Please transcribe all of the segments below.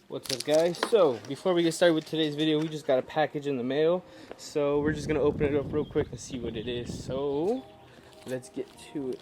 What's up, guys? So before we get started with today's video, we just got a package in the mail, so we're just gonna open it up real quick and see what it is. So let's get to it.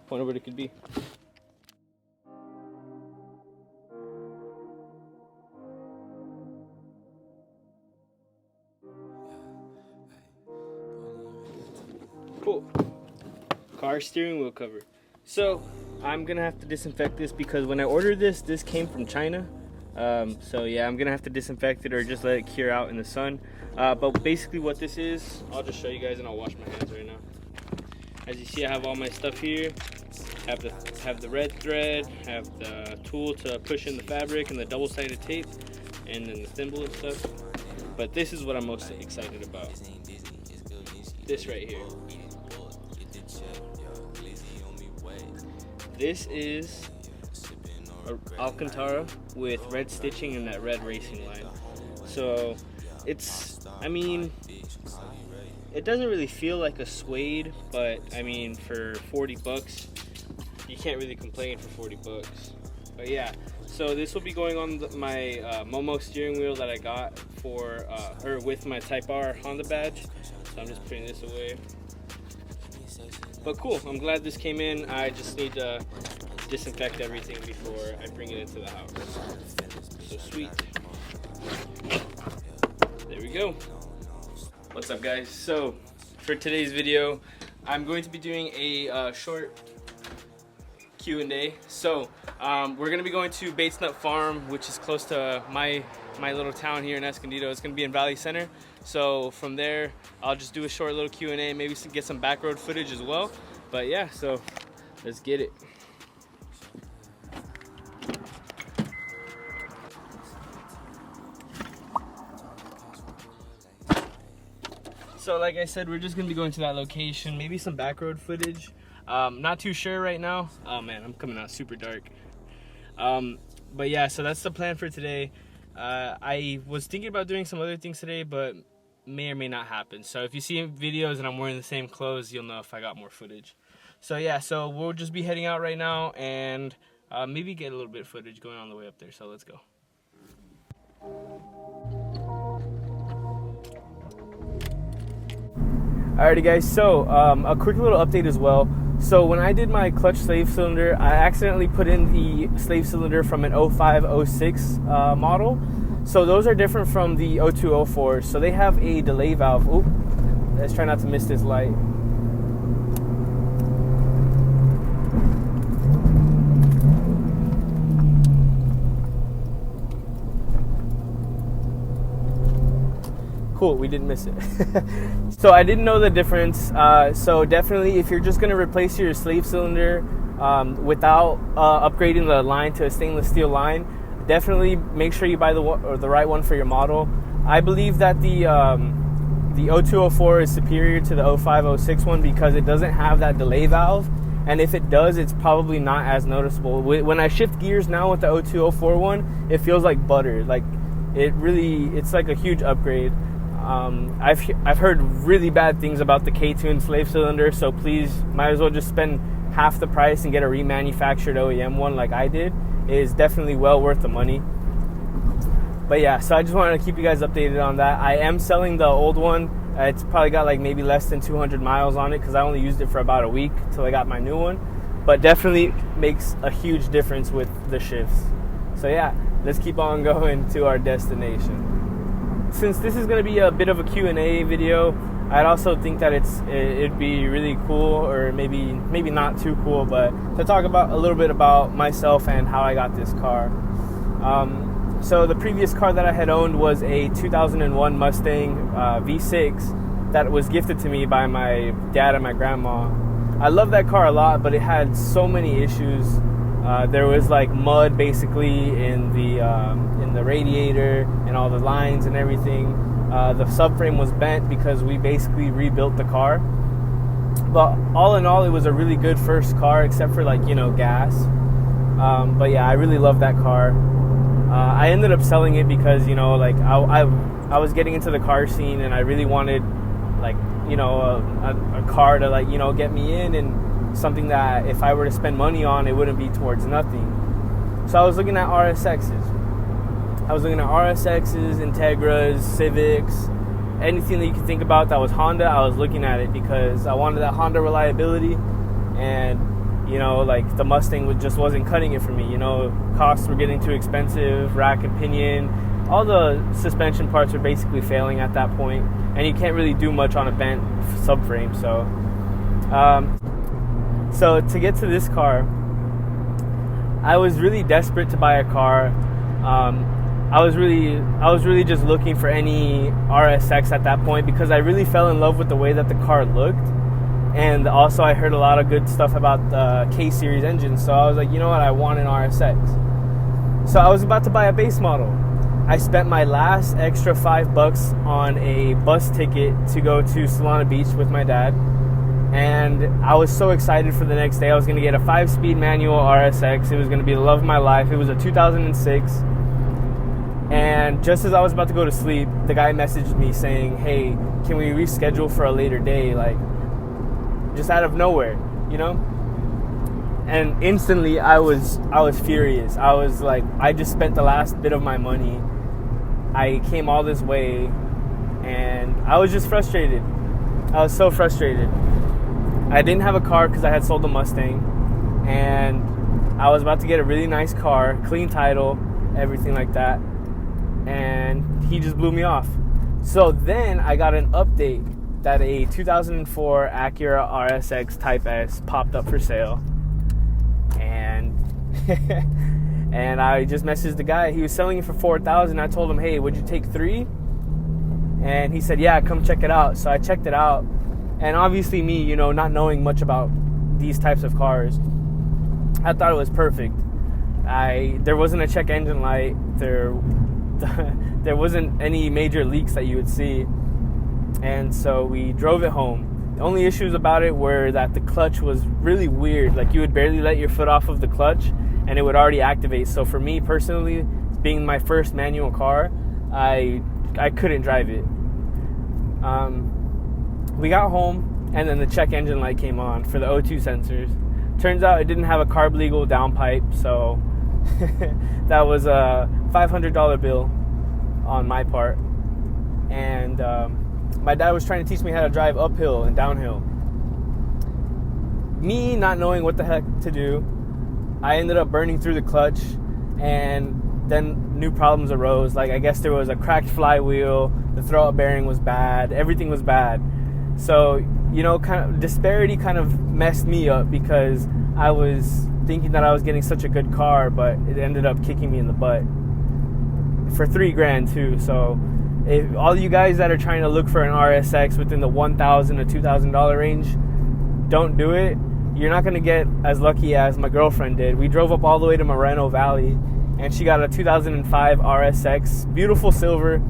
Wonder what it could be. Cool. Car steering wheel cover. So I'm gonna have to disinfect this because when I ordered this came from China. So yeah, I'm gonna have to disinfect it or just let it cure out in the sun. But basically what this is, I'll just show you guys and I'll wash my hands right now. As you see, I have all my stuff here. Have the red thread, have the tool to push in the fabric and the double-sided tape, and then the thimble and stuff. But this is what I'm most excited about. This right here. This is Alcantara with red stitching and that red racing line. So it's, I mean, it doesn't really feel like a suede, but I mean, for 40 bucks, you can't really complain for 40 bucks. But yeah, so this will be going on my Momo steering wheel that I got for, or with my Type R Honda badge. So I'm just putting this away. But cool, I'm glad this came in. I just need to disinfect everything before I bring it into the house. So sweet. There we go. What's up, guys? So for today's video, I'm going to be doing a short Q&A. So we're gonna be going to Bates Nut Farm, which is close to my little town here in Escondido. It's gonna be in Valley Center. So from there, I'll just do a short little Q&A, maybe get some back road footage as well. But yeah, so let's get it. So like I said, we're just gonna be going to that location, maybe some back road footage. Not too sure right now. Oh man, I'm coming out super dark. But yeah, so that's the plan for today. I was thinking about doing some other things today, but may or may not happen. So if you see videos and I'm wearing the same clothes, you'll know if I got more footage. So yeah, so we'll just be heading out right now and maybe get a little bit of footage going on the way up there. So let's go. Alrighty guys, so a quick little update as well. So when I did my clutch slave cylinder, I accidentally put in the slave cylinder from an 05-06 model. So those are different from the 02-04. So they have a delay valve. Oop, let's try not to miss this light. Cool, we didn't miss it. So I didn't know the difference. So definitely, if you're just gonna replace your slave cylinder without upgrading the line to a stainless steel line, definitely make sure you buy the right one for your model. I believe that the 02-04 is superior to the 05-06 one because it doesn't have that delay valve, and if it does, it's probably not as noticeable. When I shift gears now with the 02-04 one, it feels like butter. Like it's like a huge upgrade. I've heard really bad things about the K-Tune slave cylinder, so please, might as well just spend half the price and get a remanufactured OEM one like I did. It is definitely well worth the money. But yeah, so I just wanted to keep you guys updated on that. I am selling the old one. It's probably got like maybe less than 200 miles on it because I only used it for about a week till I got my new one. But definitely makes a huge difference with the shifts. So yeah, let's keep on going to our destination. Since this is going to be a bit of a Q&A video, I'd also think that it'd be really cool, or maybe not too cool, but to talk about a little bit about myself and how I got this car. So the previous car that I had owned was a 2001 Mustang V6 that was gifted to me by my dad and my grandma. I love that car a lot, but it had so many issues. There was like mud basically in the radiator and all the lines and everything. The subframe was bent because we basically rebuilt the car. But all in all, it was a really good first car, except for like, gas. But yeah, I really love that car. I ended up selling it because, like I was getting into the car scene and I really wanted like, a car to like, get me in, and something that if I were to spend money on, it wouldn't be towards nothing. So I was looking at RSXs. I was looking at RSXs, Integras, Civics, anything that you could think about that was Honda. I was looking at it because I wanted that Honda reliability, and like the Mustang just wasn't cutting it for me. Costs were getting too expensive, rack and pinion, all the suspension parts were basically failing at that point, and you can't really do much on a bent subframe. So to get to this car, I was really desperate to buy a car. I was really just looking for any RSX at that point because I really fell in love with the way that the car looked, and also I heard a lot of good stuff about the K-Series engine. So I was like, you know what, I want an RSX. So I was about to buy a base model. I spent my last extra $5 on a bus ticket to go to Solana Beach with my dad, and I was so excited for the next day. I was going to get a 5-speed manual RSX. It was going to be the love of my life. It was a 2006. And just as I was about to go to sleep, the guy messaged me saying, hey, can we reschedule for a later day? Like, just out of nowhere, And instantly I was furious. I was like, I just spent the last bit of my money. I came all this way, and I was just frustrated. I was so frustrated. I didn't have a car because I had sold the Mustang, and I was about to get a really nice car, clean title, everything like that. And he just blew me off. So then I got an update that a 2004 Acura RSX Type S popped up for sale. And and I just messaged the guy. He was selling it for $4,000. I told him, hey, would you take 3? And he said, yeah, come check it out. So I checked it out. And obviously me, not knowing much about these types of cars, I thought it was perfect. There wasn't a check engine light. There wasn't any major leaks that you would see. And so we drove it home. The only issues about it were that the clutch was really weird. Like, you would barely let your foot off of the clutch and it would already activate. So for me personally, being my first manual car, I couldn't drive it. We got home, and then the check engine light came on for the O2 sensors. Turns out it didn't have a carb legal downpipe, so that was a $500 bill on my part. And my dad was trying to teach me how to drive uphill and downhill. Me not knowing what the heck to do, I ended up burning through the clutch, and then new problems arose. Like, I guess there was a cracked flywheel, the throwout bearing was bad, everything was bad. So, kind of disparity kind of messed me up because I was thinking that I was getting such a good car, but it ended up kicking me in the butt for $3,000 too. So if all you guys that are trying to look for an RSX within the $1,000 to $2,000 range, don't do it. You're not going to get as lucky as my girlfriend did. We drove up all the way to Moreno Valley, and she got a 2005 RSX, beautiful silver,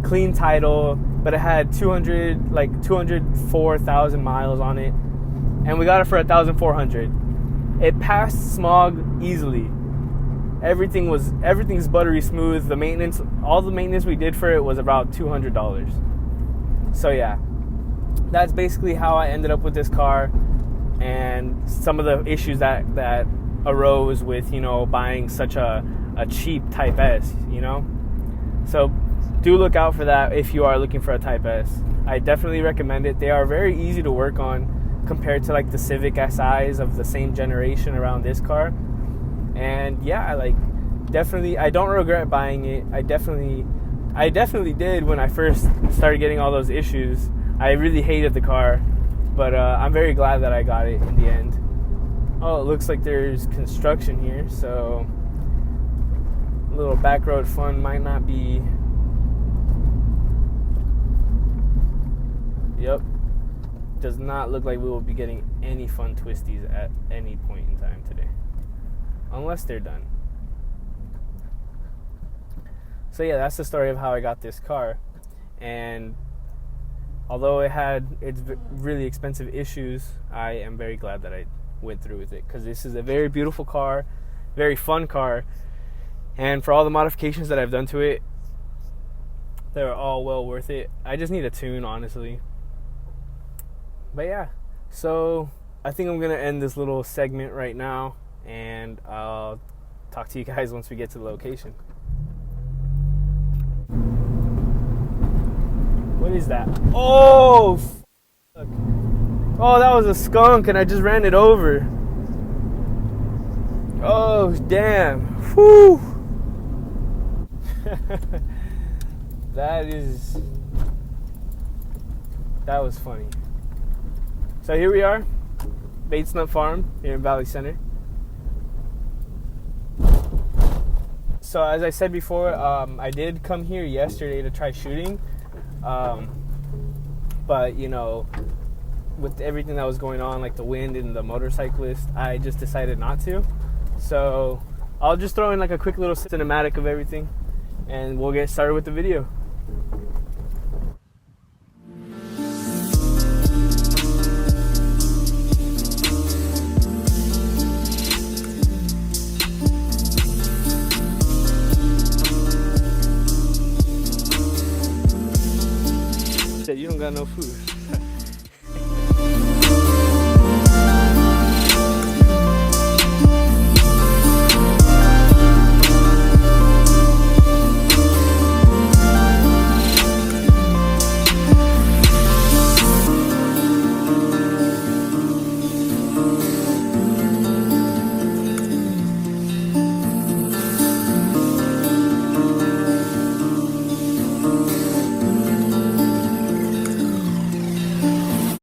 clean title, but it had 204,000 miles on it, and we got it for $1,400. It passed smog easily. Everything's buttery smooth. All the maintenance we did for it was about $200. So yeah, that's basically how I ended up with this car, and some of the issues that arose with buying such a cheap Type S. So do look out for that if you are looking for a Type S. I definitely recommend it. They are very easy to work on compared to like the Civic SIs of the same generation around this car. And yeah, definitely, I don't regret buying it. I definitely did when I first started getting all those issues. I really hated the car, but I'm very glad that I got it in the end. Oh, it looks like there's construction here, so a little back road fun might not be. Yep. Does not look like we will be getting any fun twisties at any point in time today. Unless they're done. So yeah, that's the story of how I got this car. And although it had its really expensive issues, I am very glad that I went through with it, because this is a very beautiful car, very fun car, and for all the modifications that I've done to it, they're all well worth it. I just need a tune, honestly. But yeah, so I think I'm gonna end this little segment right now, and I'll talk to you guys once we get to the location. What is that? Oh, fuck. Oh, that was a skunk and I just ran it over. Oh, damn. Whew. That was funny. So here we are, Bates Nut Farm here in Valley Center. So as I said before, I did come here yesterday to try shooting, but you know, with everything that was going on, like the wind and the motorcyclist, I just decided not to. So I'll just throw in like a quick little cinematic of everything, and we'll get started with the video. Said you don't got no food.